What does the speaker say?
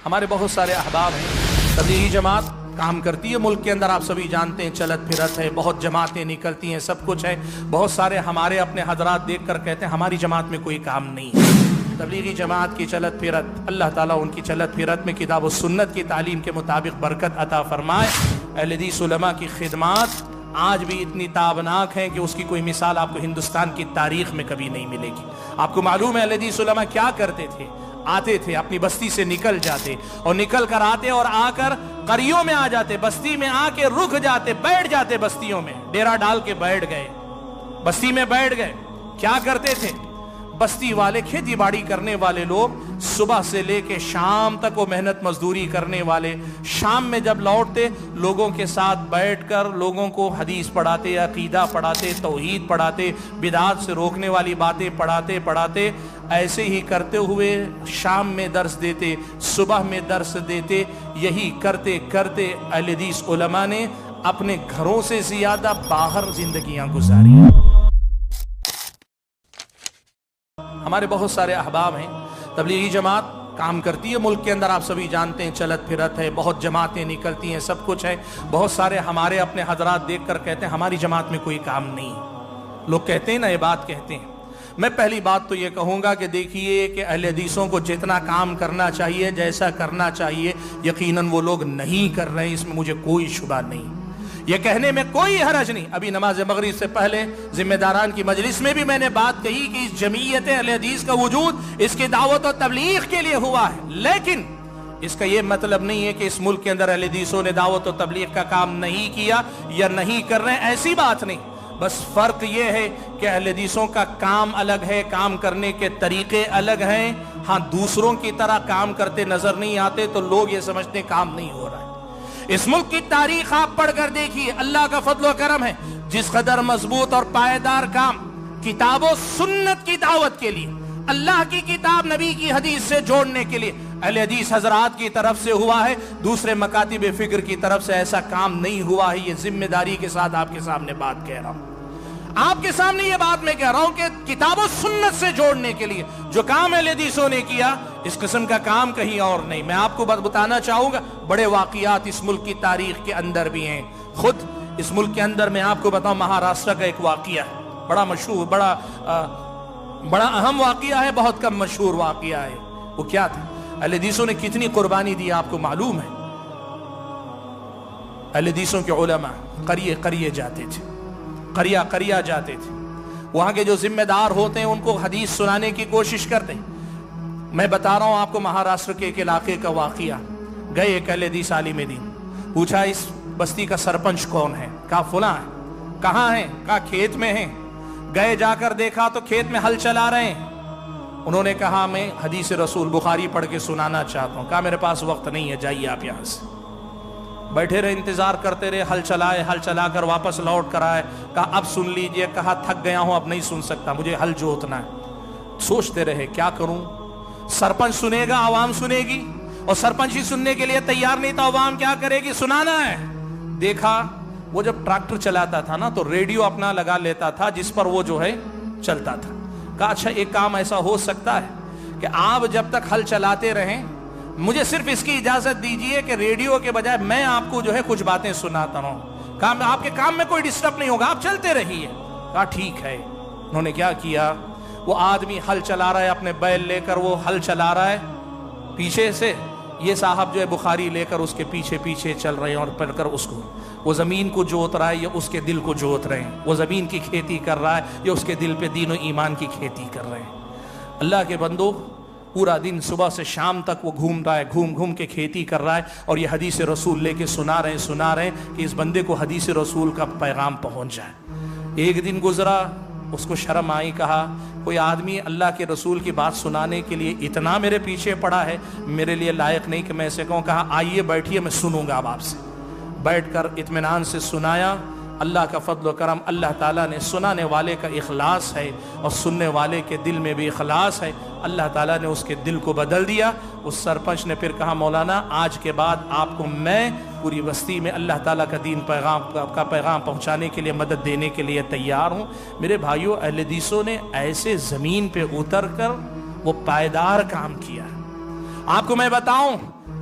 ہمارے بہت سارے احباب ہیں، تبلیغی جماعت کام کرتی ہے ملک کے اندر، آپ سبھی جانتے ہیں، چلت پھرت ہے، بہت جماعتیں نکلتی ہیں، سب کچھ ہے۔ بہت سارے ہمارے اپنے حضرات دیکھ کر کہتے ہیں ہماری جماعت میں کوئی کام نہیں ہے۔ تبلیغی جماعت کی چلت پھرت، اللہ تعالیٰ ان کی چلت پھرت میں کتاب و سنت کی تعلیم کے مطابق برکت عطا فرمائے۔ اہل حدیث علماء کی خدمات آج بھی اتنی تابناک ہیں کہ اس کی کوئی مثال آپ کو ہندوستان کی تاریخ میں کبھی نہیں ملے گی۔ آپ کو معلوم ہے اہل حدیث علماء کیا کرتے تھے؟ آتے تھے، اپنی بستی سے نکل جاتے اور نکل کر آتے اور آ کر قریوں میں آ جاتے، بستی میں آ کے رک جاتے، بیٹھ جاتے، بستیوں میں ڈیرا ڈال کے بیٹھ گئے، بستی میں بیٹھ گئے۔ کیا کرتے تھے؟ بستی والے، کھیتی باڑی کرنے والے لوگ صبح سے لے کے شام تک وہ محنت مزدوری کرنے والے، شام میں جب لوٹتے لوگوں کے ساتھ بیٹھ کر لوگوں کو حدیث پڑھاتے، عقیدہ پڑھاتے، توحید پڑھاتے، بدعات سے روکنے والی باتیں پڑھاتے ایسے ہی کرتے ہوئے شام میں درس دیتے، صبح میں درس دیتے۔ یہی کرتے کرتے اہل حدیث علماء نے اپنے گھروں سے زیادہ باہر زندگیاں گزاری۔ ہمارے بہت سارے احباب ہیں، تبلیغی جماعت کام کرتی ہے ملک کے اندر، آپ سبھی جانتے ہیں، چلت پھرت ہے، بہت جماعتیں نکلتی ہیں، سب کچھ ہے۔ بہت سارے ہمارے اپنے حضرات دیکھ کر کہتے ہیں ہماری جماعت میں کوئی کام نہیں ہے۔ لوگ کہتے ہیں نا، یہ بات کہتے ہیں۔ میں پہلی بات تو یہ کہوں گا کہ دیکھیے کہ اہل حدیثوں کو جتنا کام کرنا چاہیے، جیسا کرنا چاہیے، یقیناً وہ لوگ نہیں کر رہے ہیں، اس میں مجھے کوئی شبہ نہیں، یہ کہنے میں کوئی حرج نہیں۔ ابھی نماز مغرب سے پہلے ذمہ داران کی مجلس میں بھی میں نے بات کہی کہ اس جمعیت اہل حدیث کا وجود اس کی دعوت و تبلیغ کے لیے ہوا ہے، لیکن اس کا یہ مطلب نہیں ہے کہ اس ملک کے اندر اہل حدیثوں نے دعوت و تبلیغ کا کام نہیں کیا یا نہیں کر رہے ہیں، ایسی بات نہیں۔ بس فرق یہ ہے کہ اہل حدیثوں کا کام الگ ہے، کام کرنے کے طریقے الگ ہیں۔ ہاں، دوسروں کی طرح کام کرتے نظر نہیں آتے تو لوگ یہ سمجھتے کام نہیں ہو رہا ہے۔ اس ملک کی تاریخ آپ پڑھ کر دیکھیے، اللہ کا فضل و کرم ہے، جس قدر مضبوط اور پائیدار کام کتاب و سنت کی دعوت کے لیے، اللہ کی کتاب نبی کی حدیث سے جوڑنے کے لیے اہل حدیث حضرات کی طرف سے ہوا ہے، دوسرے مکاتب فکر کی طرف سے ایسا کام نہیں ہوا ہے۔ یہ ذمہ داری کے ساتھ آپ کے سامنے بات کہہ رہا ہوں، آپ کے سامنے یہ بات میں کہہ رہا ہوں کہ کتاب و سنت سے جوڑنے کے لیے جو کام اہل حدیثوں نے کیا، اس قسم کا کام کہیں اور نہیں۔ میں آپ کو بتانا چاہوں گا، بڑے واقعات اس ملک کی تاریخ کے اندر بھی ہیں۔ خود اس ملک کے اندر میں آپ کو بتاؤں، مہاراشٹر کا ایک واقعہ ہے، بڑا مشہور، بڑا اہم واقعہ ہے، بہت کم مشہور واقعہ ہے۔ وہ کیا تھا؟ اہل حدیثوں نے کتنی قربانی دی آپ کو معلوم ہے؟ اہل حدیثوں کے علماء قریے جاتے تھے، قریہ جاتے تھے، وہاں کے جو ذمہ دار ہوتے ہیں ان کو حدیث سنانے کی کوشش کرتے۔ میں بتا رہا ہوں آپ کو مہاراشٹر کے ایک علاقے کا واقعہ۔ گئے ایک اہل حدیث عالم دین، پوچھا اس بستی کا سرپنچ کون ہے؟ کہا فلاں ہے۔ کہاں ہیں؟ کہا کھیت میں ہیں۔ گئے، جا کر دیکھا تو کھیت میں ہل چلا رہے ہیں۔ انہوں نے کہا میں حدیث رسول بخاری پڑھ کے سنانا چاہتا ہوں۔ کہا میرے پاس وقت نہیں ہے، جائیے آپ یہاں سے۔ بیٹھے رہے، انتظار کرتے رہے، ہل چلا کر واپس لوٹ کر آئے۔ کہا اب سن لیجئے۔ کہا تھک گیا ہوں، اب نہیں سن سکتا، مجھے ہل جوتنا ہے۔ سوچتے رہے کیا کروں، سرپنچ سنے گا، عوام سنے گی، اور سرپنچ ہی سننے کے لیے تیار نہیں تھا، عوام کیا کرے گی، سنانا ہے۔ دیکھا وہ جب ٹریکٹر چلاتا تھا نا تو ریڈیو اپنا لگا لیتا تھا جس پر وہ جو ہے چلتا تھا۔ کہا اچھا ایک کام ایسا ہو سکتا ہے کہ آپ جب تک ہل چلاتے رہیں، مجھے صرف اس کی اجازت دیجئے کہ ریڈیو کے بجائے میں آپ کو جو ہے کچھ باتیں سناتا ہوں۔ کہا آپ کے کام میں کوئی ڈسٹرب نہیں ہوگا، آپ چلتے رہیے۔ کہا ٹھیک ہے۔ انہوں نے کیا کیا، وہ آدمی ہل چلا رہا ہے، اپنے بیل لے کر وہ ہل چلا رہا ہے پیچھے سے، یہ صاحب جو ہے بخاری لے کر اس کے پیچھے چل رہے ہیں اور پڑھ کر اس کو، وہ زمین کو جوت رہا ہے یا اس کے دل کو جوت رہے ہیں، وہ زمین کی کھیتی کر رہا ہے یا اس کے دل پہ دین و ایمان کی کھیتی کر رہے ہیں۔ اللہ کے بندو، پورا دن صبح سے شام تک وہ گھوم رہا ہے، گھوم کے کھیتی کر رہا ہے، اور یہ حدیث رسول لے کے سنا رہے ہیں کہ اس بندے کو حدیث رسول کا پیغام پہنچ جائے۔ ایک دن گزرا، اس کو شرم آئی، کہا کوئی آدمی اللہ کے رسول کی بات سنانے کے لیے اتنا میرے پیچھے پڑا ہے، میرے لیے لائق نہیں کہ میں اسے کہوں۔ کہا آئیے بیٹھیے، میں سنوں گا اب آپ سے۔ بیٹھ کر اطمینان سے سنایا۔ اللہ کا فضل و کرم، اللہ تعالیٰ نے، سنانے والے کا اخلاص ہے اور سننے والے کے دل میں بھی اخلاص ہے، اللہ تعالیٰ نے اس کے دل کو بدل دیا۔ اس سرپنچ نے پھر کہا مولانا آج کے بعد آپ کو میں پوری بستی میں اللہ تعالیٰ کا دین کا پیغام پہنچانے کے لیے، مدد دینے کے لیے تیار ہوں۔ میرے بھائیوں، اہل حدیثوں نے ایسے زمین پہ اتر کر وہ پائیدار کام کیا۔ آپ کو میں بتاؤں،